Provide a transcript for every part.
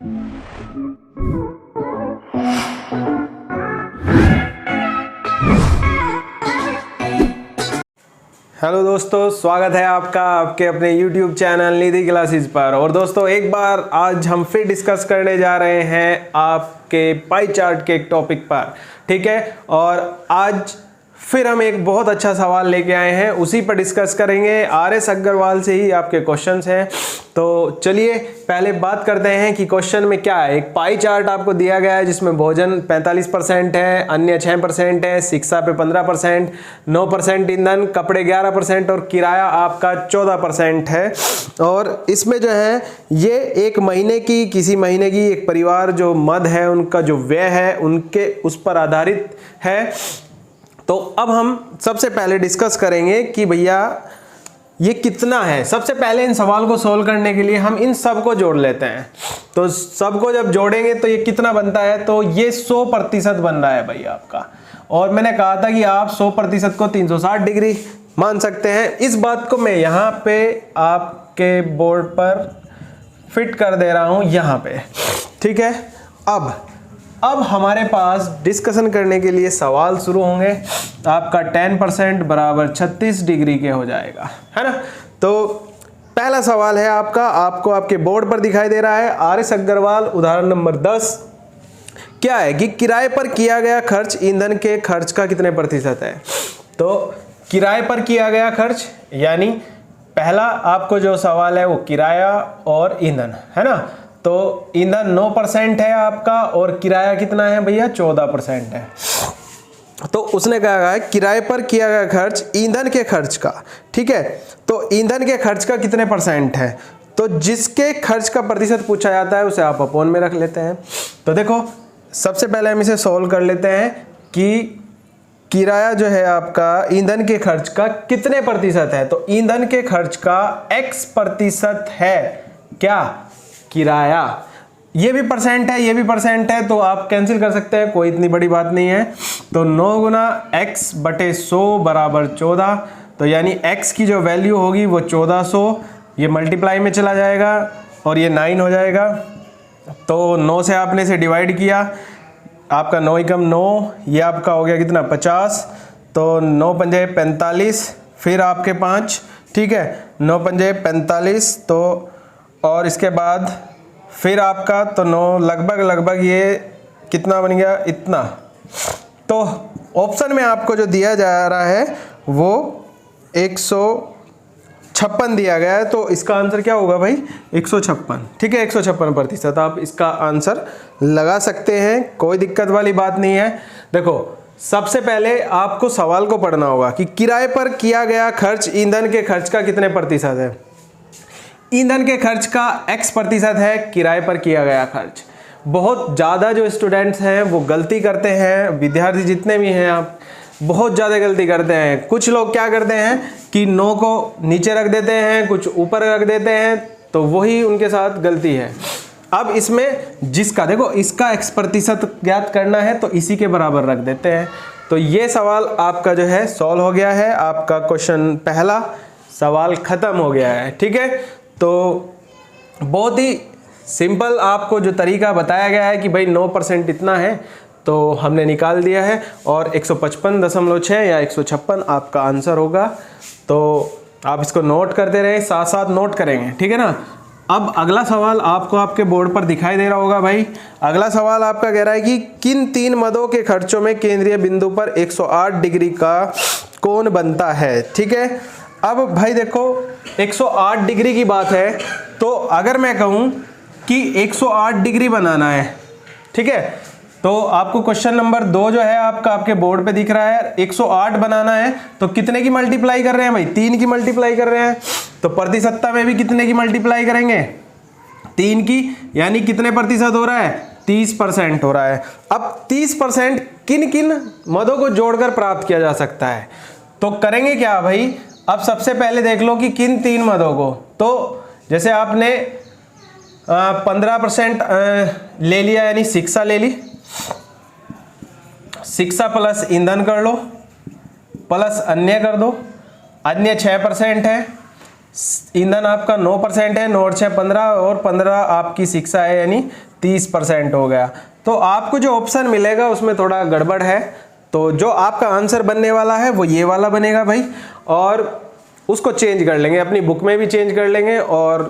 Hello दोस्तों, स्वागत है आपका आपके अपने YouTube चैनल निधि क्लासेस पर। और दोस्तों, एक बार आज हम फिर डिस्कस करने जा रहे हैं आपके पाई चार्ट के एक टॉपिक पर, ठीक है। और आज फिर हम एक बहुत अच्छा सवाल लेके आए हैं, उसी पर डिस्कस करेंगे। RS अग्रवाल से ही आपके क्वेश्चंस हैं। तो चलिए पहले बात करते हैं कि क्वेश्चन में क्या है। एक पाई चार्ट आपको दिया गया है जिसमें भोजन 45% है, अन्य 6% है, शिक्षा पे 15%, 9% ईंधन, कपड़े 11% और किराया आपका 14% है। और इसमें जो है ये एक महीने की, किसी महीने की एक परिवार जो मद है उनका जो व्यय है उनके उस पर आधारित है। तो अब हम सबसे पहले डिस्कस करेंगे कि भैया ये कितना है। सबसे पहले इन सवाल को सोल्व करने के लिए हम इन सब को जोड़ लेते हैं। तो सबको जब जोड़ेंगे तो ये कितना बनता है, तो ये 100% बन रहा है भाई आपका। और मैंने कहा था कि आप 100% को 360 डिग्री मान सकते हैं। इस बात को मैं यहाँ पे आपके बोर्ड पर फिट कर दे रहा हूँ, यहाँ पे, ठीक है। अब हमारे पास डिस्कशन करने के लिए सवाल शुरू होंगे। आपका 10% बराबर 36 डिग्री के हो जाएगा, है ना। तो पहला सवाल है आपका, आपको आपके बोर्ड पर दिखाई दे रहा है। RS अग्रवाल उदाहरण नंबर 10 क्या है कि किराए पर किया गया खर्च ईंधन के खर्च का कितने प्रतिशत है। तो किराए पर किया गया खर्च यानी पहला आपको जो सवाल है वो किराया और ईंधन, है ना। तो ईंधन 9% है आपका और किराया कितना है भैया, 14% है। तो उसने कहा है किराए पर किया गया खर्च ईंधन के खर्च का, ठीक है। तो ईंधन के खर्च का कितने % है, तो जिसके खर्च का प्रतिशत पूछा जाता है उसे आप अपॉन में रख लेते हैं। तो देखो सबसे पहले हम इसे सॉल्व कर लेते हैं कि किराया जो है आपका ईंधन के खर्च का कितने प्रतिशत है। तो ईंधन के खर्च का X% है क्या, किराया। ये भी परसेंट है, ये भी परसेंट है, तो आप कैंसिल कर सकते हैं, कोई इतनी बड़ी बात नहीं है। तो 9 गुना X/100 बराबर 14। तो यानी X की जो वैल्यू होगी वो 1400, ये मल्टीप्लाई में चला जाएगा और ये 9 हो जाएगा। तो 9 से आपने इसे डिवाइड किया, आपका 9 एकम 9, ये आपका हो गया कितना, 50। तो 9 पंजे 45, फिर आपके 5, ठीक है, 9 पंजे 45। तो और इसके बाद फिर आपका तो 9 लगभग ये कितना बन गया, इतना। तो ऑप्शन में आपको जो दिया जा रहा है वो 156 दिया गया है। तो इसका आंसर क्या होगा भाई, 156, ठीक है। 156% आप इसका आंसर लगा सकते हैं, कोई दिक्कत वाली बात नहीं है। देखो सबसे पहले आपको सवाल को पढ़ना होगा कि किराए पर किया गया खर्च ईंधन के खर्च का कितने प्रतिशत है। ईंधन के खर्च का X% है किराए पर किया गया खर्च। बहुत ज़्यादा जो स्टूडेंट्स हैं वो गलती करते हैं, विद्यार्थी जितने भी हैं आप बहुत ज़्यादा गलती करते हैं। कुछ लोग क्या करते हैं कि 9 को नीचे रख देते हैं, कुछ ऊपर रख देते हैं, तो वही उनके साथ गलती है। अब इसमें जिसका देखो इसका X% ज्ञात करना है तो इसी के बराबर रख देते हैं। तो ये सवाल आपका जो है सॉल्व हो गया है, आपका क्वेश्चन पहला सवाल खत्म हो गया है, ठीक है। तो बहुत ही सिंपल आपको जो तरीका बताया गया है कि भाई 9% इतना है, तो हमने निकाल दिया है और 155.6 या 156 आपका आंसर होगा। तो आप इसको नोट करते रहें, साथ साथ नोट करेंगे, ठीक है ना। अब अगला सवाल आपको आपके बोर्ड पर दिखाई दे रहा होगा भाई। अगला सवाल आपका कह रहा है कि किन 3 मदों के खर्चों में केंद्रीय बिंदु पर 108 डिग्री का कोण बनता है, ठीक है। अब भाई देखो 108 डिग्री की बात है, तो अगर मैं कहूँ कि 108 डिग्री बनाना है, ठीक है, तो आपको क्वेश्चन नंबर 2 जो है आपका आपके बोर्ड पे दिख रहा है, 108 बनाना है तो कितने की मल्टीप्लाई कर रहे हैं भाई, 3 की मल्टीप्लाई कर रहे हैं। तो प्रतिशतता में भी कितने की मल्टीप्लाई करेंगे, 3 की, यानी कितने प्रतिशत हो रहा है, 30% हो रहा है। अब 30% किन किन मदों को जोड़कर प्राप्त किया जा सकता है, तो करेंगे क्या भाई। अब सबसे पहले देख लो कि किन 3 मदों को, तो जैसे आपने 15% ले लिया यानी शिक्षा ले ली, शिक्षा प्लस ईंधन कर लो, प्लस अन्य कर दो, अन्य 6% है, ईंधन आपका 9% है, 9 और 6 15 और 15 आपकी शिक्षा है, यानी 30% हो गया। तो आपको जो ऑप्शन मिलेगा उसमें थोड़ा गड़बड़ है, तो जो आपका आंसर बनने वाला है वो ये वाला बनेगा भाई, और उसको चेंज कर लेंगे, अपनी बुक में भी चेंज कर लेंगे और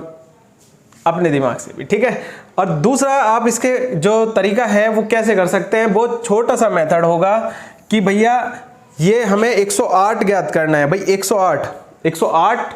अपने दिमाग से भी, ठीक है। और दूसरा आप इसके जो तरीका है वो कैसे कर सकते हैं, बहुत छोटा सा मेथड होगा कि भैया ये हमें 108 ज्ञात करना है। भाई 108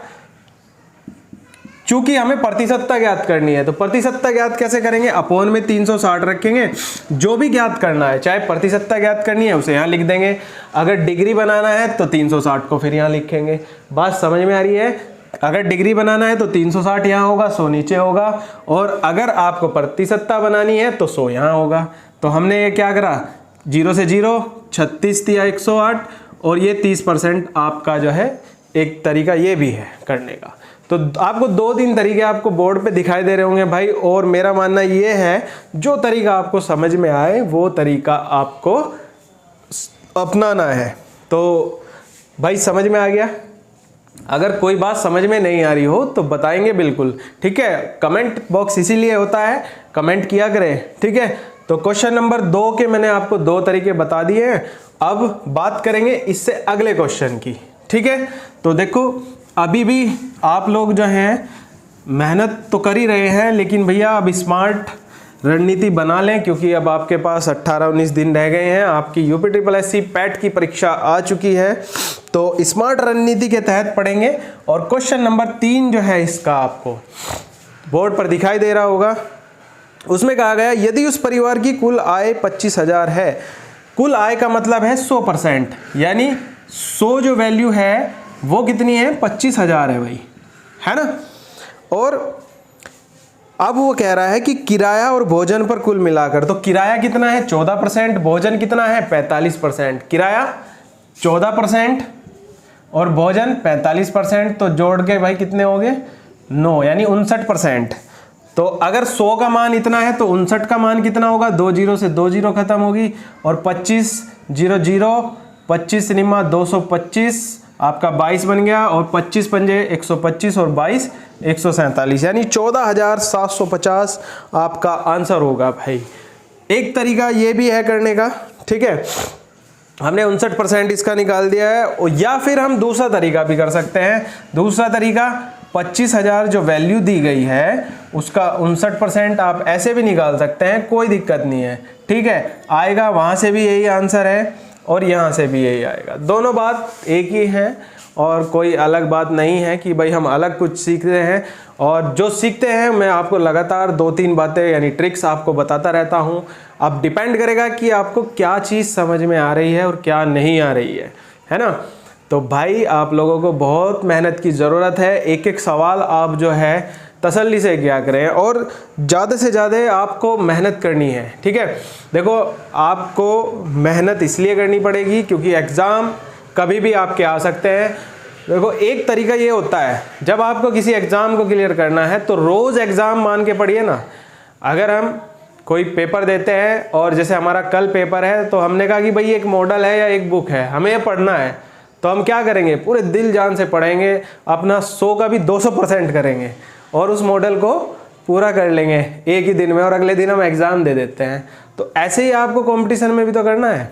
चूंकि हमें प्रतिशतता ज्ञात करनी है, तो प्रतिशतता ज्ञात कैसे करेंगे, अपोन में 360 रखेंगे। जो भी ज्ञात करना है, चाहे प्रतिशतता ज्ञात करनी है उसे यहाँ लिख देंगे, अगर डिग्री बनाना है तो 360 को फिर यहाँ लिखेंगे। बात समझ में आ रही है? अगर डिग्री बनाना है तो 360 यहाँ होगा, 100 नीचे होगा, और अगर आपको प्रतिशतता बनानी है तो 100 यहाँ होगा। तो हमने ये क्या करा, 0 से 0 36 दिया 108, और ये 30% आपका जो है एक तरीका ये भी है करने का। तो आपको 2-3 तरीके आपको बोर्ड पे दिखाई दे रहे होंगे भाई, और मेरा मानना ये है जो तरीका आपको समझ में आए वो तरीका आपको अपनाना है। तो भाई समझ में आ गया? अगर कोई बात समझ में नहीं आ रही हो तो बताएंगे बिल्कुल, ठीक है। कमेंट बॉक्स इसीलिए होता है, कमेंट किया करें, ठीक है। तो क्वेश्चन नंबर 2 के मैंने आपको 2 तरीके बता दिए हैं। अब बात करेंगे इससे अगले क्वेश्चन की, ठीक है। तो देखो अभी भी आप लोग जो हैं मेहनत तो कर ही रहे हैं, लेकिन भैया अब स्मार्ट रणनीति बना लें, क्योंकि अब आपके पास 18-19 दिन रह गए हैं, आपकी यूपीट्रिपलएससी पैट की परीक्षा आ चुकी है। तो स्मार्ट रणनीति के तहत पढ़ेंगे, और क्वेश्चन नंबर 3 जो है इसका आपको बोर्ड पर दिखाई दे रहा होगा। उसमें कहा गया यदि उस परिवार की कुल आय 25,000 है, कुल आय का मतलब है 100%, यानी 100 जो वैल्यू है वो कितनी है, 25,000 है भाई, है ना। और अब वो कह रहा है कि किराया और भोजन पर कुल मिलाकर, तो किराया कितना है 14%, भोजन कितना है 45%, किराया 14% और भोजन 45%, तो जोड़ के भाई कितने हो गए 9, यानी 59%। तो अगर 100 का मान इतना है तो 59 का मान कितना होगा, 2 0 से 2 0 खत्म होगी, और 25 0 0 25 निम्मा 225 आपका 22 बन गया, और 25 पंजे 125 और 22 147, यानी 14,750 आपका आंसर होगा भाई। एक तरीका ये भी है करने का, ठीक है। हमने 59% इसका निकाल दिया है, या फिर हम दूसरा तरीका भी कर सकते हैं। दूसरा तरीका 25,000 जो वैल्यू दी गई है उसका 59% आप ऐसे भी निकाल सकते हैं, कोई दिक्कत नहीं है, ठीक है। आएगा वहाँ से भी यही आंसर है और यहाँ से भी यही आएगा, दोनों बात एक ही है, और कोई अलग बात नहीं है कि भाई हम अलग कुछ सीख रहे हैं। और जो सीखते हैं मैं आपको लगातार 2-3 बातें यानी ट्रिक्स आपको बताता रहता हूँ। अब डिपेंड करेगा कि आपको क्या चीज़ समझ में आ रही है और क्या नहीं आ रही है ना। तो भाई आप लोगों को बहुत मेहनत की ज़रूरत है, एक एक सवाल आप जो है तसल्ली से क्या करें, और ज़्यादा से ज़्यादा आपको मेहनत करनी है, ठीक है। देखो आपको मेहनत इसलिए करनी पड़ेगी क्योंकि एग्ज़ाम कभी भी आपके आ सकते हैं। देखो एक तरीका ये होता है, जब आपको किसी एग्ज़ाम को क्लियर करना है तो रोज़ एग्ज़ाम मान के पढ़िए ना। अगर हम कोई पेपर देते हैं और जैसे हमारा कल पेपर है, तो हमने कहा कि भाई एक मॉडल है या एक बुक है, हमें ये पढ़ना है, तो हम क्या करेंगे, पूरे दिल जान से पढ़ेंगे, अपना 100 का भी 200% करेंगे और उस मॉडल को पूरा कर लेंगे एक ही दिन में, और अगले दिन हम एग्ज़ाम दे देते हैं। तो ऐसे ही आपको कंपटीशन में भी तो करना है,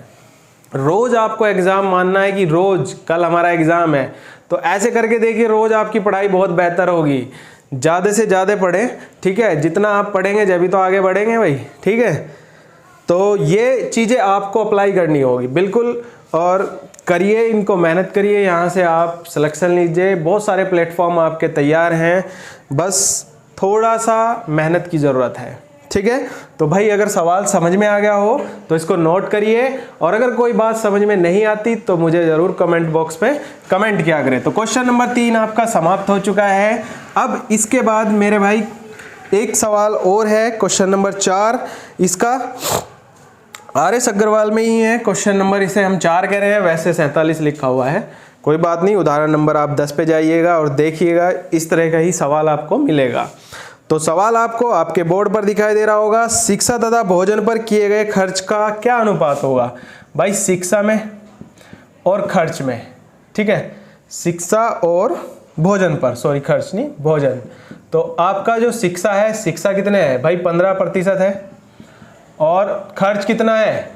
रोज़ आपको एग्ज़ाम मानना है कि रोज़ कल हमारा एग्ज़ाम है। तो ऐसे करके देखिए रोज़ आपकी पढ़ाई बहुत बेहतर होगी। ज़्यादा से ज़्यादा पढ़ें, ठीक है, जितना आप पढ़ेंगे जब तो आगे बढ़ेंगे भाई, ठीक है। तो ये चीज़ें आपको अप्लाई करनी होगी बिल्कुल, और करिए, इनको मेहनत करिए, यहाँ से आप सिलेक्शन लीजिए। बहुत सारे प्लेटफॉर्म आपके तैयार हैं, बस थोड़ा सा मेहनत की ज़रूरत है, ठीक है। तो भाई अगर सवाल समझ में आ गया हो तो इसको नोट करिए, और अगर कोई बात समझ में नहीं आती तो मुझे ज़रूर कमेंट बॉक्स पे कमेंट किया करें। तो क्वेश्चन नंबर 3 आपका समाप्त हो चुका है। अब इसके बाद मेरे भाई एक सवाल और है, क्वेश्चन नंबर 4, इसका RS अग्रवाल में ही है क्वेश्चन नंबर, इसे हम 4 कह रहे हैं, वैसे 47 लिखा हुआ है, कोई बात नहीं। उदाहरण नंबर आप 10 पे जाइएगा और देखिएगा, इस तरह का ही सवाल आपको मिलेगा। तो सवाल आपको आपके बोर्ड पर दिखाई दे रहा होगा, शिक्षा तथा भोजन पर किए गए खर्च का क्या अनुपात होगा। भाई शिक्षा में और खर्च में, ठीक है, शिक्षा और भोजन पर, सॉरी खर्च नहीं, भोजन। तो आपका जो शिक्षा है, शिक्षा कितने है भाई 15% है, और खर्च कितना है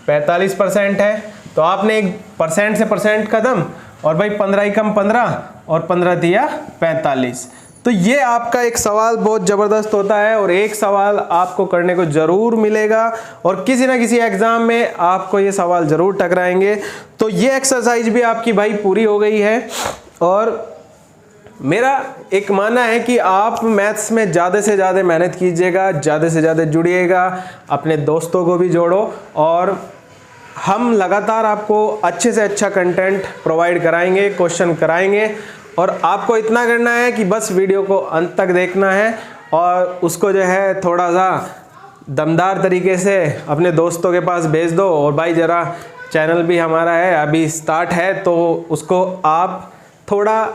45% है। तो आपने 1% से परसेंट खत्म, और भाई 15 ही कम 15 और 15 दिया 45। तो ये आपका एक सवाल बहुत ज़बरदस्त होता है, और एक सवाल आपको करने को ज़रूर मिलेगा, और किसी ना किसी एग्ज़ाम में आपको ये सवाल ज़रूर टकराएंगे। तो ये एक्सरसाइज भी आपकी भाई पूरी हो गई है, और मेरा एक मानना है कि आप मैथ्स में ज़्यादा से ज़्यादा मेहनत कीजिएगा, ज़्यादा से ज़्यादा जुड़िएगा, अपने दोस्तों को भी जोड़ो, और हम लगातार आपको अच्छे से अच्छा कंटेंट प्रोवाइड कराएंगे, क्वेश्चन कराएंगे। और आपको इतना करना है कि बस वीडियो को अंत तक देखना है, और उसको जो है थोड़ा सा दमदार तरीके से अपने दोस्तों के पास भेज दो। और भाई ज़रा चैनल भी हमारा है, अभी स्टार्ट है, तो उसको आप थोड़ा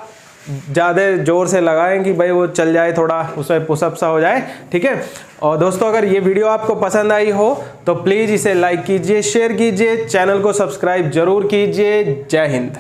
ज़्यादा ज़ोर से लगाएं कि भाई वो चल जाए, थोड़ा उसमें पुशअप सा हो जाए, ठीक है। और दोस्तों अगर ये वीडियो आपको पसंद आई हो तो प्लीज़ इसे लाइक कीजिए, शेयर कीजिए, चैनल को सब्सक्राइब जरूर कीजिए। जय हिंद।